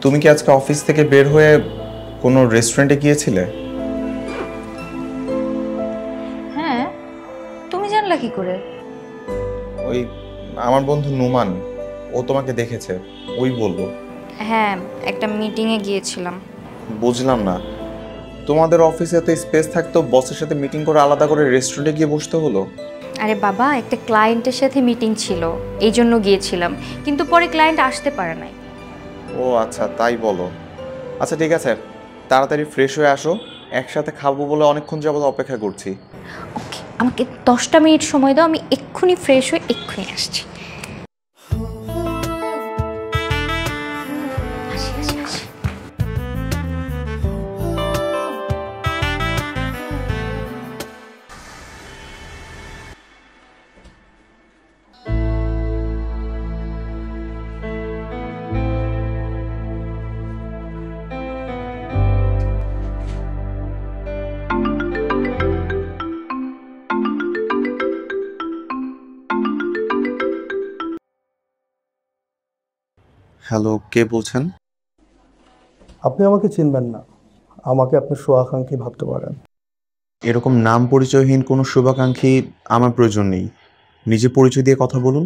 তুমি কি আজকে অফিস থেকে বের হয়ে কোনো রেস্টুরেন্টে গিয়েছিলে? হ্যাঁ, তুমি জানলা কি করে? ওই আমার বন্ধু নোমান, ও তোমাকে দেখেছে, ওই বললো। হ্যাঁ, একটা মিটিংয়ে গিয়েছিলাম। বুঝলাম না, তোমাদের অফিসে তো স্পেস থাকতো, বসের সাথে মিটিং করে আলাদা করে রেস্টুরেন্টে গিয়ে বসতে হলো? আরে বাবা, একটা ক্লায়েন্টের সাথে মিটিং ছিল, এই জন্য গিয়েছিলাম, কিন্তু পরে ক্লায়েন্ট আসতে পারে নাই। ও আচ্ছা, তাই বলো। আচ্ছা ঠিক আছে, তাড়াতাড়ি ফ্রেশ হয়ে আসো, একসাথে খাবো বলে অনেকক্ষণ যাবত অপেক্ষা করছি। ওকে, আমাকে 10টা মিনিট সময় দাও, আমি এক্ষুনি ফ্রেশ হয়ে এক্ষুনি আসছি। আসি, আসি, আসি। হ্যালো, কে বলছেন? আপনি আমাকে চিনবেন না, আমাকে আপনি শুভাকাঙ্ক্ষী ভাবতে পারেন। এরকম নাম পরিচয়হীন কোনো শুভাকাঙ্ক্ষী আমার প্রয়োজন নেই। নিজে পরিচয় দিয়ে কথা বলুন।